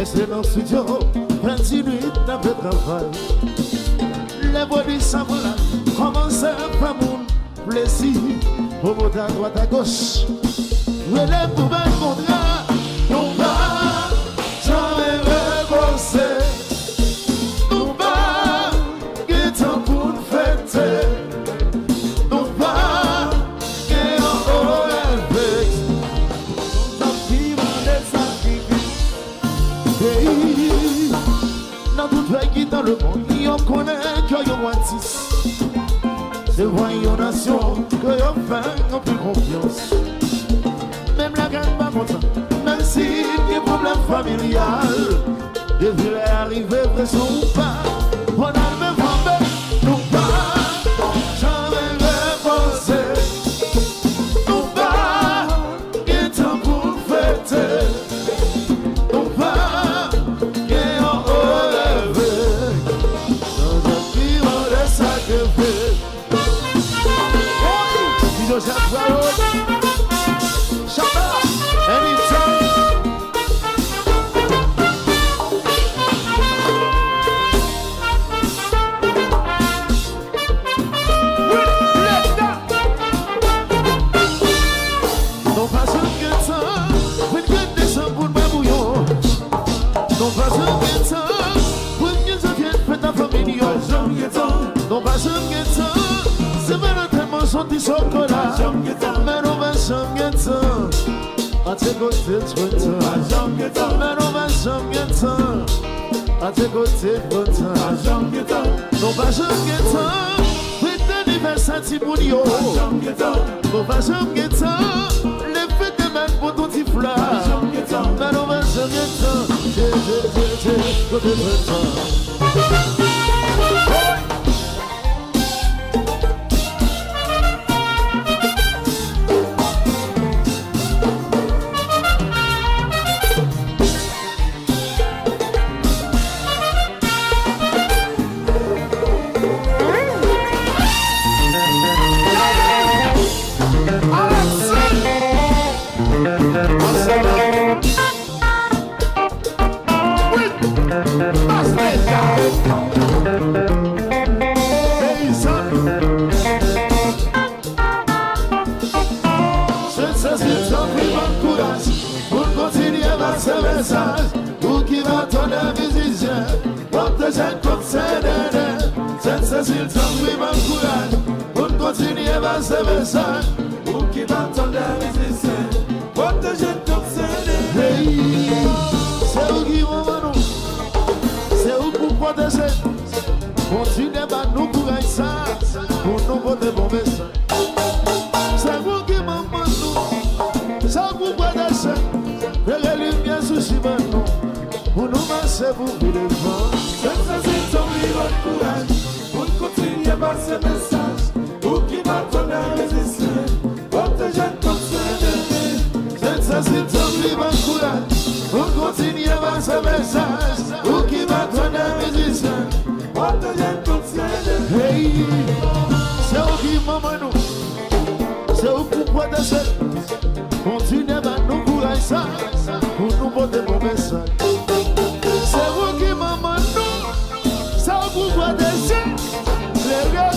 C'est dans le studio, 28 dans le travail. Les voix du samouraï commencent à faire mon plaisir. Au bout à droite à gauche, relève pour un contrat. Non pas, jamais reposer. Non pas, qu'il temps pour nous fêter. Non pas, qu'il en haut élevé. Non qui m'en est sacrifié. Dans tout pays qui dans le monde, on connaît que yon wantis. C'est voyons nation que yon fait en plus confiance. Même la gagne pas content, même si il y a problème familial. Depuis l'arrivée, pression ou pas, on a le même problème, nous pas, jamais reposer. Nous pas, il est temps pour nous fêter. Nous pas, il est en haut levé. Dans un climat de sacrifice. Joseph Barrow, Shabba, anytime. Non pas un guettant, pour une guette descend pour le babouillon. Non pas un guettant, pour une guette vienne faire ta famille. Non pas un guettant, c'est Valentin son petit chocolat. Mais non pas un guettant, à tes côtés de toi. Mais non pas un guettant, à tes côtés de toi. Non pas un guettant, pour l'anniversaire de Mounio. Non pas un guettant, les fêtes de même pour ton petit fleur. Mais non pas un guettant, côté de toi. Pour qui va ton musicien, protège comme CDD. Saint-Cécile, t'en prie, m'encourage. Pour continuer à ce message. Pour qui va ton musicien, protège comme CDD. C'est où qui vont nous, c'est où pour protéger. Continuez à nous courager ça, pour nous porter bon message. C'est vous qui m'envoie nous, c'est vous pour protéger. Les lumières sous Chimano, pour nous marcher pour vous devant. C'est ton livre de courage, pour continuer par ce message. Pour qui va ton résistance, protéger comme CDD. C'est ton livre de courage, pour continuer par ce message. Pour qui va ton résistance, protéger comme CDD. C'est où qui m'envoie nous, c'est où pour protéger. Continuez à nous courager ça, pour nous porter mon message. C'est vous qui m'amènez nous, c'est vous pour protéger. Claire.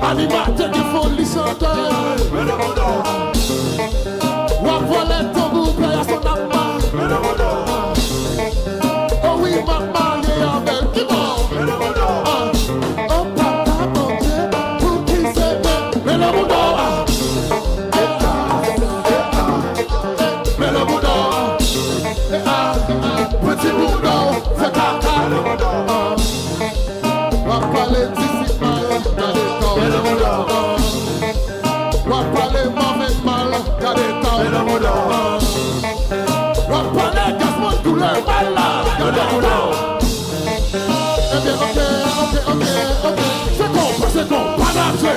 Animateur de folie chanteur. Wapolette ton groupe et à son âme. Oh oui, maman, il est en belle qui mord. Oh papa, mon Dieu, pour qui c'est bien. Mais le monde mais le monde petit monde c'est caca. Wapolette d'ici mal, regardez ton. Mais le monde Wapolette mauvais mal, regardez ton. Mais le monde Wapolette gaspille tout le mal, regardez ton. Eh bien, ok. C'est con, pas d'objet.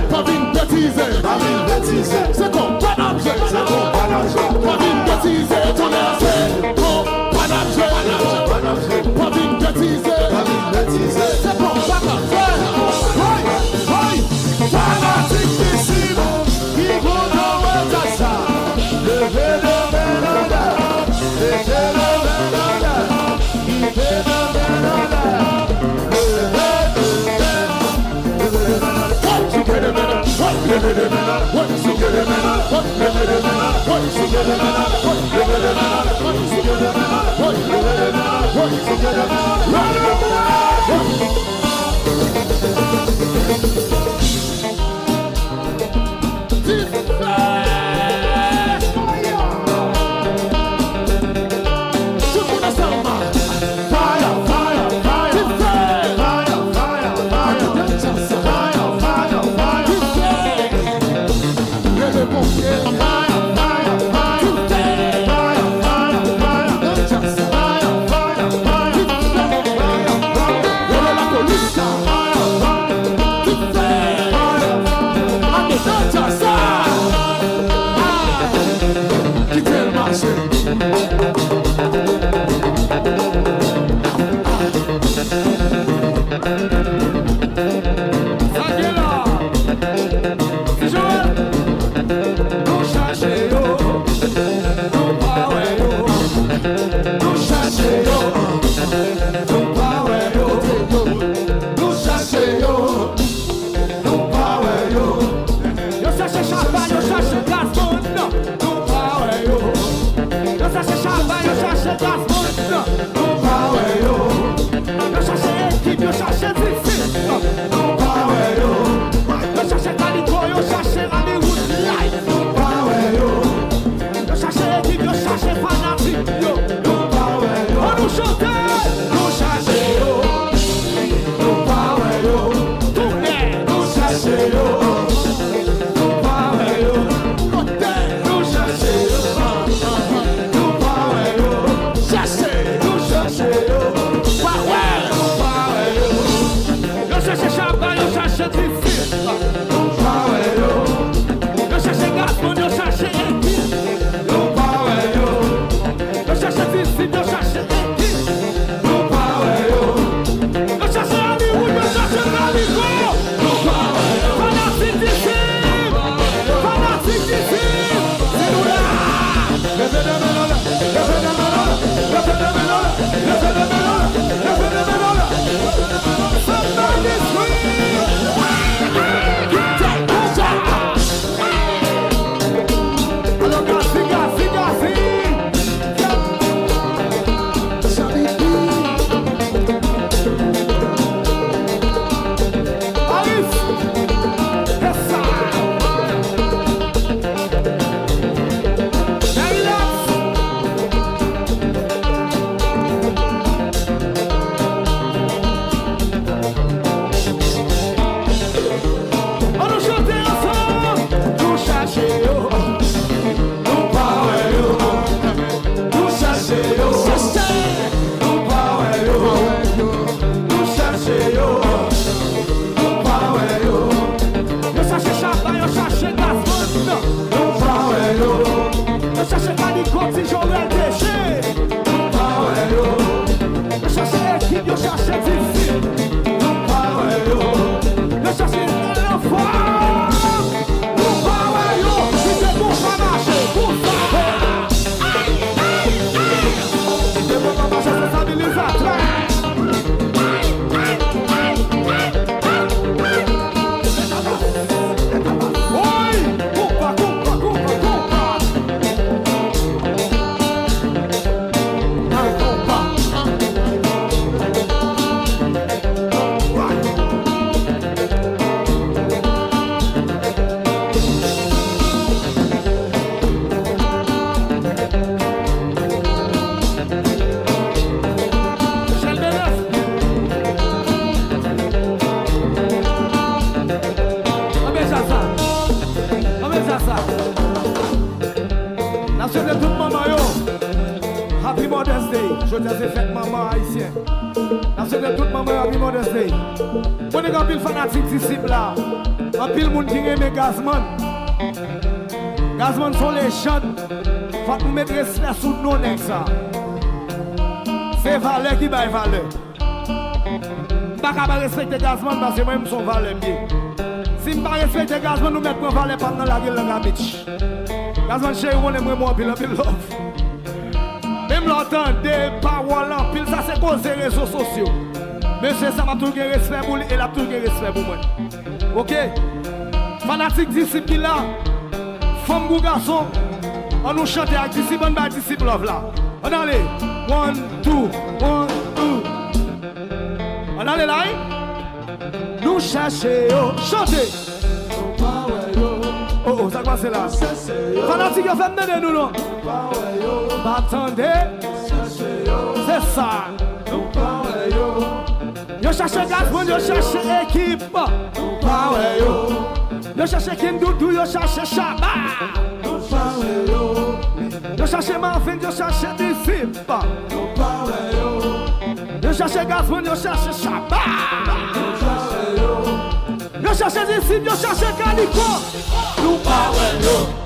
Pas d'une bêtise. C'est con, pas d'objet. Pas d'une bêtise. Ton air, c'est con, pas d'objet. Pas d'une bêtise. C'est con, pas d'objet. Fanatique d'ici, qui vont dans le tassa. Levez le ménada. Levez le ménada. Levez le ménada. souhaite toute maman yo. Happy Mother's Day. Je dis c'est fête maman haïtien. La souhaite toute maman Happy Mother's Day. On est un pile fanatique disciple là. Un pile monde qui aime Gazman. Gazman sont les jeunes. Faut nous mettre respect sous nos nègres ça. C'est valeur qui baille valeur. Pas capable respecter Gazman parce que moi-même son valeur bien. Si je ne respecte Gazman, nous mettons valeur pendant la gueule de la bitch. Gazman chéri, on aime moi pile love. Même l'entendre des paroles en pile, ça c'est cause des réseaux sociaux. Monsieur, ça m'a toujours respect pour lui et la toujours respect pour moi. Ok? Fanatique disciple là, femme ou garçon, on nous chante avec disciple, on va disciple love là. On allez, 1, 2, 1, 2. On allez là, nous cherchons, chantez. Oh, oh, ça passe là. Fanatique, vous faites de nous, non? Attendez, c'est ça. Yo cherche Gazman, yo cherche équipe. Yo cherche King Doudou, yo cherche Chaba. Yo cherche Marvin, yo cherche disciple. Yo cherche Gazman, yo cherche Chaba. Yo cherche disciple, yo cherche Calico. Nous parlons.